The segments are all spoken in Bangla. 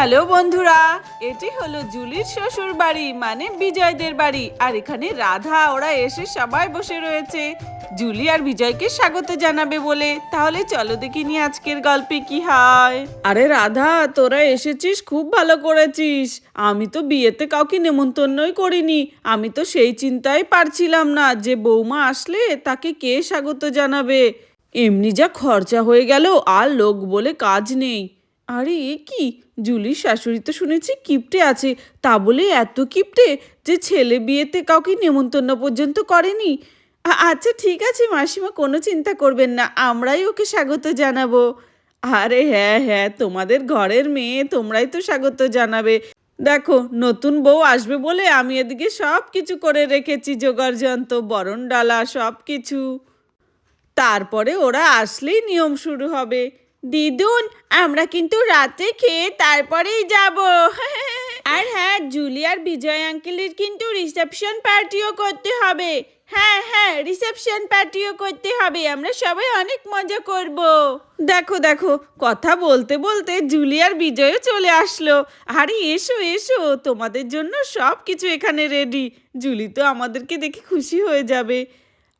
হ্যালো বন্ধুরা, এটি হলো জুলির শ্বশুর বাড়ি মানে বিজয়দের বাড়ি। আর এখানে রাধা ওরা এসে সবাই বসে রয়েছে জুলি আর বিজয়কে স্বাগত জানাবে বলে। তাহলে চলো দেখিনি আজকের গল্পে কি হয়। আরে রাধা, তোরা এসেছিস, খুব ভালো করেছিস। আমি তো বিয়েতে কাউকে নেমন্তন্নই করিনি। আমি তো সেই চিন্তায় পারছিলাম না যে বৌমা আসলে তাকে কে স্বাগত জানাবে। এমনি যা খরচা হয়ে গেল, আর লোক বলে কাজ নেই। আরে এ কি, জুলির শাশুড়ি তো শুনেছি কিপ্টে আছে, তা বলে এত কিপ্টে যে ছেলে বিয়েতে কাউকে নেমন্তন্ন পর্যন্ত করেনি। আচ্ছা ঠিক আছে মাসিমা, কোনো চিন্তা করবেন না, আমরাই ওকে স্বাগত জানাবো। আরে হ্যাঁ হ্যাঁ, তোমাদের ঘরের মেয়ে, তোমরাই তো স্বাগত জানাবে। দেখো, নতুন বউ আসবে বলে আমি এদিকে সব কিছু করে রেখেছি, জোগাড় যন্ত্র, বরণ ডালা, সব কিছু। তারপরে ওরা আসলেই নিয়ম শুরু হবে। দিদুন, আমরা কিন্তু রাতে খেয়ে তারপরেই যাব। আর হ্যাঁ, জুলি আর বিজয় আঙ্কেলের কিন্তু রিসেপশন পার্টিও করতে হবে। হ্যাঁ হ্যাঁ, রিসেপশন পার্টিও করতে হবে, আমরা সবাই অনেক মজা করব। দেখো দেখো, কথা বলতে বলতে জুলি আর বিজয়ও চলে আসলো। আরে এসো এসো, তোমাদের জন্য সব কিছু এখানে রেডি। জুলি তো আমাদেরকে দেখে খুশি হয়ে যাবে।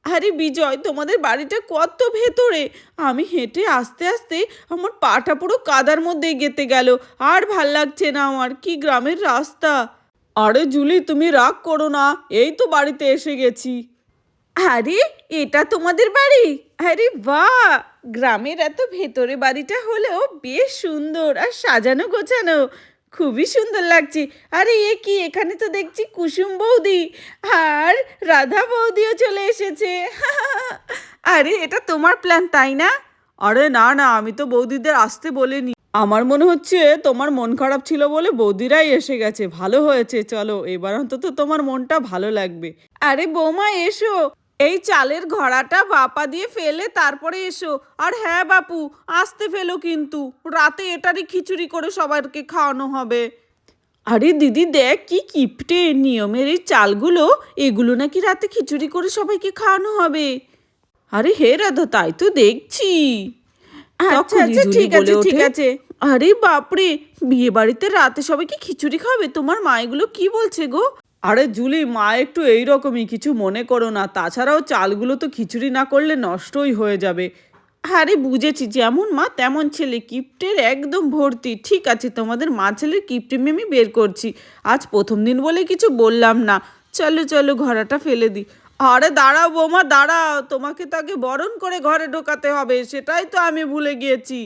আরে বিজয়, তোমাদের বাড়িটা কত ভেতরে, আমি হেঁটে আস্তে আস্তে আমার পাটা পুরো কাদার মধ্যে গেঁথে গেল। আর ভাল লাগছে না আমার, কি গ্রামের রাস্তা। আরে জুলি, তুমি রাগ করো না, এই তো বাড়িতে এসে গেছি। আরে এটা তোমাদের বাড়ি? আরে বাহ, গ্রামের এত ভেতরে বাড়িটা হলেও বেশ সুন্দর আর সাজানো গোছানো, খুবই সুন্দর লাগছে। আরে এ কি, এখানে তো দেখছি কুসুম বৌদি আর রাধা বৌদিও চলে এসেছে। আরে এটা তোমার প্ল্যান তাই না? আরে না না, আমি তো বৌদিদের আসতে বলিনি। আমার মনে হচ্ছে তোমার মন খারাপ ছিল বলে বৌদিরাই এসে গেছে। ভালো হয়েছে, চলো এবার অন্তত তোমার মনটা ভালো লাগবে। আরে বৌমা এসো, এই চালের ঘড়াটা বাপা দিয়ে ফেলে তারপরে এসো। আর হ্যাঁ বাপু, আসতে ফেলো কিন্তু, রাতে এটারই খিচুড়ি করে সবাইকে খাওয়ানো হবে। আরে দিদি দেখ কি কিপটে, নিয়মের এই চালগুলো, এগুলো নাকি রাতে খিচুড়ি করে সবাইকে খাওয়ানো হবে। আরে হে রাধা, তাই তো দেখছি। আচ্ছা আচ্ছা ঠিক আছে ঠিক আছে। আরে বাপরে, বিয়ে বাড়িতে রাতে সবাইকে খিচুড়ি খাবে? তোমার মা এগুলো কি বলছে গো? আরে জুলি, মা একটু এইরকমই, কিছু মনে করো না। তাছাড়াও চালগুলো তো খিচুড়ি না করলে নষ্টই হয়ে যাবে। আরে বুঝেছি, যেমন মা তেমন ছেলে, কিপ্টের একদম ভর্তি। ঠিক আছে, তোমাদের মা ছেলের কিপ্টেমি আমি বের করছি। আজ প্রথম দিন বলে কিছু বললাম না। চলো চলো, ঘোড়াটা ফেলে দিই। আরে দাঁড়াও বৌমা দাঁড়াও, তোমাকে তাকে বরণ করে ঘরে ঢোকাতে হবে, সেটাই তো আমি ভুলে গিয়েছি।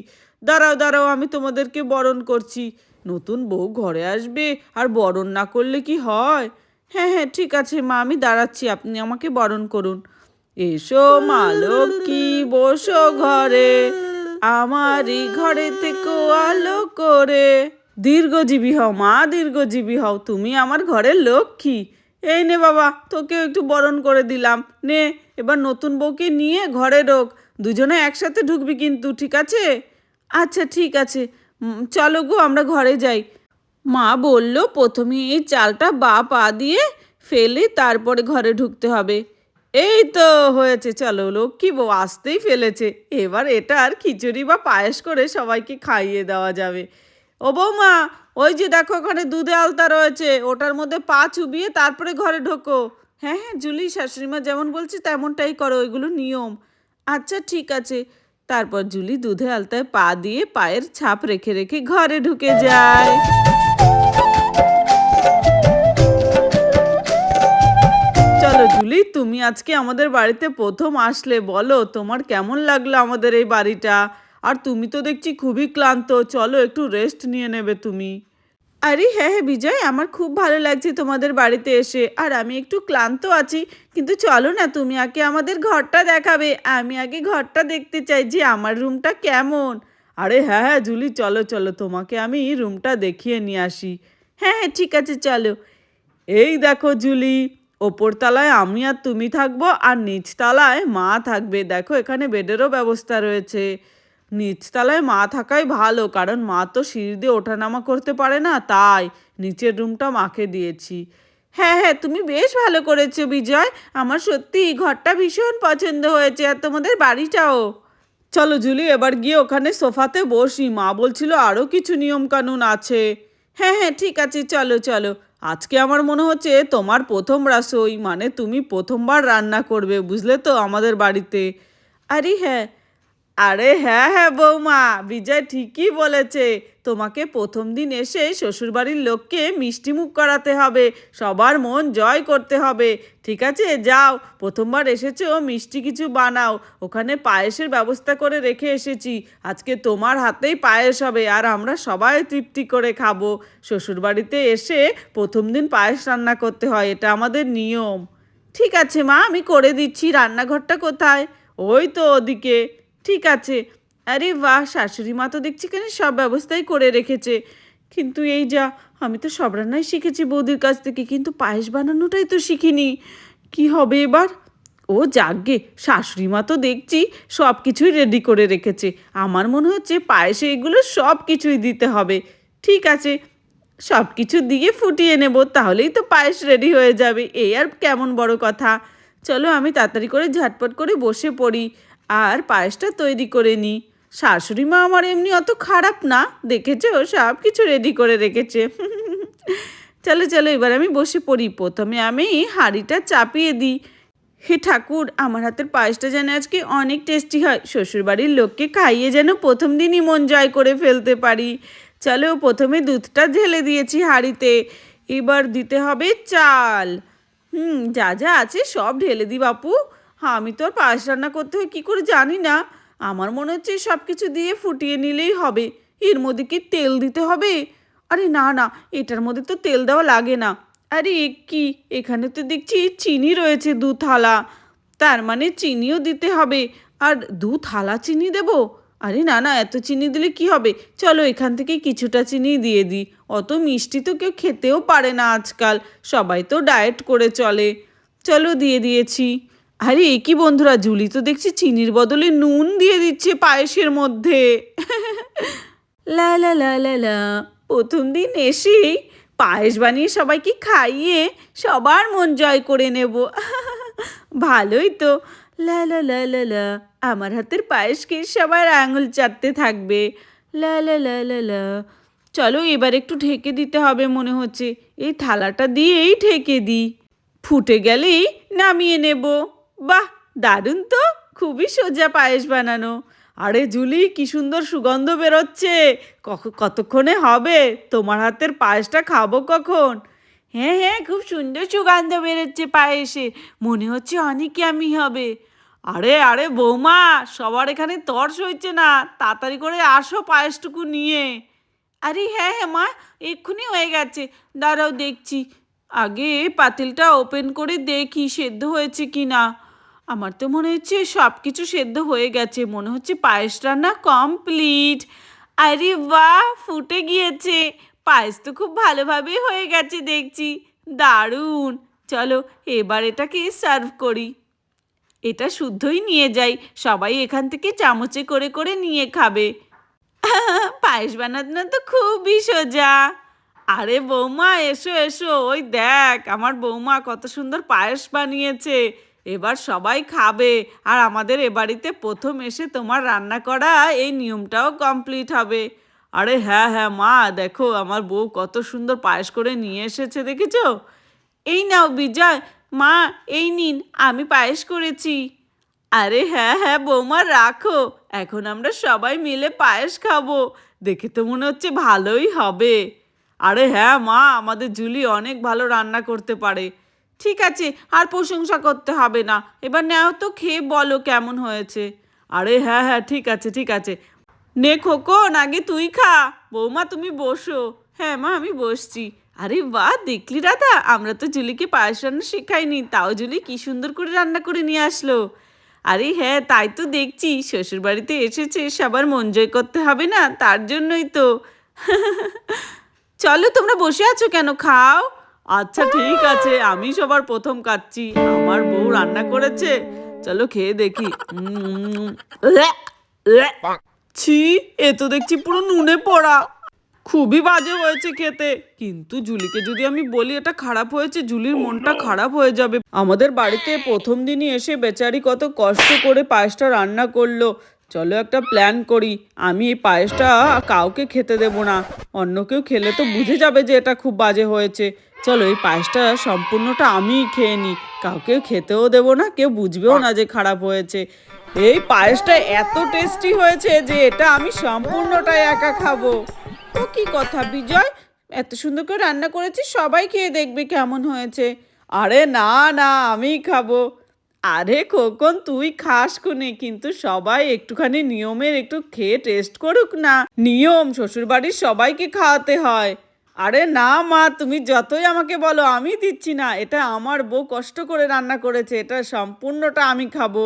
দাঁড়াও দাঁড়াও, আমি তোমাদেরকে বরণ করছি। নতুন বউ ঘরে আসবে আর বরণ না করলে কি হয়? হ্যাঁ হ্যাঁ ঠিক আছে মা, আমি দাঁড়াচ্ছি, আপনি আমাকে বরণ করুন। এসো মা লক্ষ্মী, বসো ঘরে, আমারই ঘরে থেকে আলো করে। দীর্ঘজীবী হও মা, দীর্ঘজীবী হও, তুমি আমার ঘরের লক্ষ্মী। এই নে বাবা, তোকেও একটু বরণ করে দিলাম। নে, এবার নতুন বউকে নিয়ে ঘরে ঢোক। দুজনে একসাথে ঢুকবি কিন্তু, ঠিক আছে? আচ্ছা ঠিক আছে। চলো গো, আমরা ঘরে যাই। মা বলল প্রথমে এই চালটা পা দিয়ে ফেলে তারপরে ঘরে ঢুকতে হবে। এই তো হয়েছে, চলো, লক্ষ্মী বউ আসতেই ফেলেছে। এবার এটা আর খিচুড়ি বা পায়েস করে সবাইকে খাইয়ে দেওয়া যাবে। ও বৌমা, ওই যে দেখো ওখানে দুধে আলতা রয়েছে, ওটার মধ্যে পা চুবিয়ে তারপরে ঘরে ঢোকো। হ্যাঁ হ্যাঁ জুলি, শাশুড়িমা যেমন বলছে তেমনটাই করো, ওইগুলো নিয়ম। আচ্ছা ঠিক আছে। তারপর জুলি দুধে আলতায় পা দিয়ে পায়ের ছাপ রেখে রেখে ঘরে ঢুকে যায়। চলো জুলি, তুমি আজকে আমাদের বাড়িতে প্রথম আসলে, বলো তোমার কেমন লাগলো আমাদের এই বাড়িটা? আর তুমি তো দেখছি খুবই ক্লান্ত, চলো একটু রেস্ট নিয়ে নেবে তুমি। আরে হ্যাঁ হ্যাঁ বিজয়, আমার খুব ভালো লাগছে তোমাদের বাড়িতে এসে, আর আমি একটু ক্লান্ত আছি। কিন্তু চলো না, তুমি আগে আমাদের ঘরটা দেখাবে, আমি আগে ঘরটা দেখতে চাই যে আমার রুমটা কেমন। আরে হ্যাঁ হ্যাঁ জুলি, চলো চলো, তোমাকে আমি রুমটা দেখিয়ে নিয়ে আসি। হ্যাঁ হ্যাঁ ঠিক আছে চলো। এই দেখো জুলি, ওপর তলায় আমি আর তুমি থাকবো, আর নিচতলায় মা থাকবে। দেখো এখানে বেডেরও ব্যবস্থা রয়েছে। নিচতলায় মা থাকাই ভালো, কারণ মা তো সিঁড়ি দিয়ে ওঠানামা করতে পারে না, তাই নিচের রুমটা মাকে দিয়েছি। হ্যাঁ হ্যাঁ, তুমি বেশ ভালো করেছো বিজয়, আমার সত্যি ঘরটা ভীষণ পছন্দ হয়েছে, আর তোমাদের বাড়িটাও। চলো জুলি, এবার গিয়ে ওখানে সোফাতে বসি, মা বলছিল আরও কিছু নিয়ম কানুন আছে। হ্যাঁ হ্যাঁ ঠিক আছে, চলো চলো। আজকে আমার মনে হচ্ছে তোমার প্রথম রাসই, মানে তুমি প্রথমবার রান্না করবে, বুঝলে তো, আমাদের বাড়িতে। আরে হ্যাঁ, আরে হ্যাঁ হ্যাঁ বৌমা, বিজয় ঠিকই বলেছে। তোমাকে প্রথম দিন এসে শ্বশুরবাড়ির লোককে মিষ্টি মুখ করাতে হবে, সবার মন জয় করতে হবে। ঠিক আছে, যাও, প্রথমবার এসেছো, মিষ্টি কিছু বানাও। ওখানে পায়েসের ব্যবস্থা করে রেখে এসেছি। আজকে তোমার হাতেই পায়েস হবে, আর আমরা সবাই তৃপ্তি করে খাবো। শ্বশুরবাড়িতে এসে প্রথম দিন পায়েস রান্না করতে হয়, এটা আমাদের নিয়ম। ঠিক আছে মা, আমি করে দিচ্ছি। রান্নাঘরটা কোথায়? ওই তো ওদিকে। ঠিক আছে। আরে বাহ, শাশুড়ি মা তো দেখছি কেন সব ব্যবস্থাই করে রেখেছে। কিন্তু এই যা, আমি তো সব রান্নাই শিখেছি বৌদির কাছ থেকে, কিন্তু পায়েস বানানোটাই তো শিখিনি। কি হবে এবার? ও যাকগে, শাশুড়ি মা তো দেখছি সব কিছুই রেডি করে রেখেছে। আমার মনে হচ্ছে পায়েসে এগুলো সব কিছুই দিতে হবে। ঠিক আছে, সব কিছু দিয়ে ফুটিয়ে নেব, তাহলেই তো পায়েস রেডি হয়ে যাবে। এই আর কেমন বড় কথা। চলো আমি তাড়াতাড়ি করে ঝটপট করে বসে পড়ি আর পায়েসটা তৈরি করে নিই। শাশুড়ি মা আমার এমনি অত খারাপ না, দেখেছো, সব কিছু রেডি করে রেখেছে। চলো চলো, এবার আমি বসে পড়ি। প্রথমে আমি হাঁড়িটা চাপিয়ে দিই। হে ঠাকুর, আমার হাতের পায়েসটা যেন আজকে অনেক টেস্টি হয়, শ্বশুরবাড়ির লোককে খাইয়ে যেন প্রথম দিনই মন জয় করে ফেলতে পারি। চলো, প্রথমে দুধটা ঢেলে দিয়েছি হাঁড়িতে। এবার দিতে হবে চাল। যা যা আছে সব ঢেলে দিই বাপু। হ্যাঁ, আমি তো আর পায়েস রান্না করতে হয় কী করে জানি না। আমার মনে হচ্ছে সব কিছু দিয়ে ফুটিয়ে নিলেই হবে। এর মধ্যে কি তেল দিতে হবে? আরে না না, এটার মধ্যে তো তেল দেওয়া লাগে না। আরে কি, এখানে তো দেখছি চিনি রয়েছে 2 থালা, তার মানে চিনিও দিতে হবে। আর 2 থালা চিনি দেব? আরে না না, এত চিনি দিলে কি হবে? চলো এখান থেকে কিছুটা চিনি দিয়ে দিই। অত মিষ্টি তো কেউ খেতেও পারে না আজকাল, সবাই তো ডায়েট করে চলে। চলো দিয়ে দিয়েছি। আরে এ কি বন্ধুরা, জুলি তো দেখছি চিনির বদলে নুন দিয়ে দিচ্ছে পায়েসের মধ্যে। লা লা লা লা লা, প্রথম দিন এসেই পায়েস বানিয়ে সবাইকে খাইয়ে সবার মন জয় করে নেব। ভালোই তো। লা লা লা লা লা, আমার হাতের পায়েস খেয়ে সবার আঙুল চাটতে থাকবে। লা লা লা লা লা। চলো এবার একটু ঢেকে দিতে হবে মনে হচ্ছে। এই থালাটা দিয়েই ঢেকে দিই, ফুটে গেলেই নামিয়ে নেব। বাহ, দারুণ তো, খুবই সোজা পায়েস বানানো। আরে জুলি, কি সুন্দর সুগন্ধ বেরোচ্ছে। কতক্ষণে হবে? তোমার হাতের পায়েসটা খাবো কখন? হ্যাঁ হ্যাঁ, খুব সুন্দর সুগন্ধ বেরোচ্ছে পায়েসে, মনে হচ্ছে অনেক আমি হবে। আরে আরে বৌমা, সবার এখানে তর্স হচ্ছে না, তাড়াতাড়ি করে আসো পায়েসটুকু নিয়ে। আরে হ্যাঁ হ্যাঁ মা, এক্ষুনি হয়ে গেছে, দাঁড়াও দেখছি। আগে পাতিলটা ওপেন করে দেখি সেদ্ধ হয়েছে কি না। আমার তো মনে হচ্ছে সব কিছু সেদ্ধ হয়ে গেছে, মনে হচ্ছে পায়েস রান্না কমপ্লিট। আরে বাহ, ফুটে গিয়েছে, পায়েস তো খুব ভালোভাবে হয়ে গেছে দেখছি। দারুণ। চলো এবার এটাকে সার্ভ করি। এটা শুদ্ধই নিয়ে যাই, সবাই এখান থেকে চামচে করে করে নিয়ে খাবে। পায়েস বানানো তো খুবই সোজা। আরে বৌমা, এসো এসো, ওই দেখ আমার বৌমা কত সুন্দর পায়েস বানিয়েছে। এবার সবাই খাবে, আর আমাদের এ বাড়িতে প্রথম এসে তোমার রান্না করা এই নিয়মটাও কমপ্লিট হবে। আরে হ্যাঁ হ্যাঁ মা, দেখো আমার বউ কত সুন্দর পায়েস করে নিয়ে এসেছে, দেখেছো? এই নাও বিজয়, মা এই নিন, আমি পায়েস করেছি। আরে হ্যাঁ হ্যাঁ বৌমা, রাখো, এখন আমরা সবাই মিলে পায়েস খাবো। দেখে তো মনে হচ্ছে ভালোই হবে। আরে হ্যাঁ মা, আমাদের জুলি অনেক ভালো রান্না করতে পারে। ঠিক আছে, আর প্রশংসা করতে হবে না, এবার নাও তো খেয়ে বলো কেমন হয়েছে। আরে হ্যাঁ হ্যাঁ ঠিক আছে ঠিক আছে। নে খোকন, আগে তুই খা। বৌমা তুমি বসো। হ্যাঁ মা, আমি বসছি। আরে বাহ, দেখলি রাধা, আমরা তো জুলিকে পায়েস রান্না শেখাইনি, তাও জুলি কি সুন্দর করে রান্না করে নিয়ে আসলো। আরে হ্যাঁ, তাই তো দেখছি, শ্বশুরবাড়িতে এসেছে, সবার মন জয় করতে হবে না, তার জন্যই তো। চলো, তোমরা বসে আছো কেন, খাও। আচ্ছা ঠিক আছে, আমি সবার প্রথম খাচ্ছি, আমার বউ রান্না করেছে, চলো খেয়ে দেখি। ছি, এ তো দেখছি পুরো নুনে পড়া, খুবই বাজে হয়েছে খেতে। কিন্তু জুলিকে যদি আমি বলি এটা খারাপ হয়েছে, জুলির মনটা খারাপ হয়ে যাবে। আমাদের বাড়িতে প্রথম দিনই এসে বেচারি কত কষ্ট করে পায়েসটা রান্না করলো, চলো একটা প্ল্যান করি। আমি এই পায়েসটা কাউকে খেতে দেব না। অন্য কেউ খেলে তো বুঝে যাবে যে এটা খুব বাজে হয়েছে। চলো এই পায়েসটা সম্পূর্ণটা আমিই খেয়ে নিই। কাউকে খেতেও দেব না, কেউ বুঝবেও না যে খারাপ হয়েছে। এই পায়েসটা এত টেস্টি হয়েছে যে এটা আমি সম্পূর্ণটাই একা খাবো। ও কি কথা বিজয়, এত সুন্দর করে রান্না করেছি, সবাই খেয়ে দেখবে কেমন হয়েছে। আরে না না, আমিই খাবো। আরে খোকন তুই খাস খুনি, কিন্তু সবাই একটুখানি নিয়মের একটু খেয়ে টেস্ট করুক না। নিয়ম শ্বশুরবাড়ির সবাইকে খাওয়াতে হয়। আরে না মা, তুমি যতই আমাকে বলো আমি দিচ্ছি না, এটা আমার বউ কষ্ট করে রান্না করেছে, এটা সম্পূর্ণটা আমি খাবো।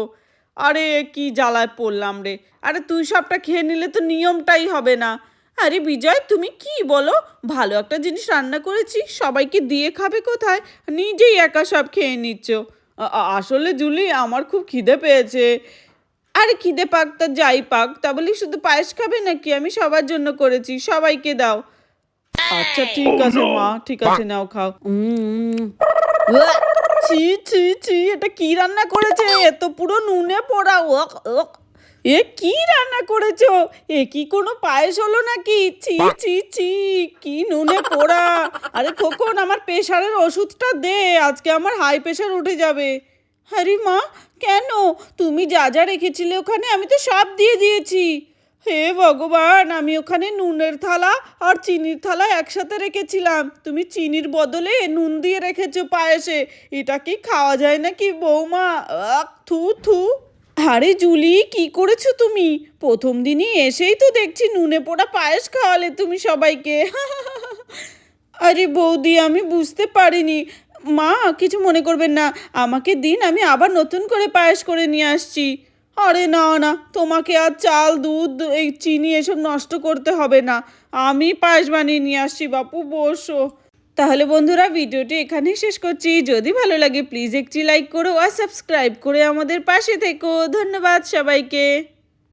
আরে কি জ্বালায় পড়লাম রে। আরে তুই সবটা খেয়ে নিলে তো নিয়মটাই হবে না। আরে বিজয় তুমি কি বলো, ভালো একটা জিনিস রান্না করেছি, সবাইকে দিয়ে খাবে কোথায়, নিজেই একা সব খেয়ে নিচ্ছ। আসলে জুলি আমার খুব খিদে পেয়েছে। আরে খিদে পাক তা যাই পাক, তা বলি শুধু পায়েস খাবে নাকি, আমি সবার জন্য করেছি, সবাইকে দাও। আচ্ছা ঠিক আছে মা, ঠিক আছে নাও খাও। উয়া, ছি ছি ছি, এটা কি রান্না করেছে, এ তো পুরো নুনে পোড়া। ওক ওক, এ কি রান্না করেছো, এ কি কোনো পায়েস হলো নাকি, ছি ছি ছি, কি নুনে পোড়া। আরে খোকন আমার প্রেশারের ওষুধটা দে, আজকে আমার হাই প্রেশার উঠে যাবে। আরে মা, কেন, তুমি যা যা রেখেছিলে ওখানে আমি তো সব দিয়ে দিয়েছি। হে ভগবান, আমি ওখানে নুনের থালা আর চিনির থালা একসাথে রেখেছিলাম, তুমি চিনির বদলে নুন দিয়ে রেখেছো পায়েসে। এটা কি খাওয়া যায় নাকি বৌমা, থু থু। আরে জুলি কি করেছো তুমি, প্রথম দিনই এসেই তো দেখছি নুনে পোড়া পায়েস খাওয়ালে তুমি সবাইকে। আরে বৌদি আমি বুঝতে পারিনি, মা কিছু মনে করবেন না, আমাকে দিন, আমি আবার নতুন করে পায়েস করে নিয়ে আসছি। আরে না না, তোমাকে আর চাল দুধ এই চিনি এসব নষ্ট করতে হবে না, আমি পায়েস বানিয়ে নিয়ে আসছি, বাপু বসো। তাহলে বন্ধুরা ভিডিওটি এখানেই শেষ করছি, যদি ভালো লাগে প্লিজ একটি লাইক করো আর সাবস্ক্রাইব করে আমাদের পাশে থেকো। ধন্যবাদ সবাইকে।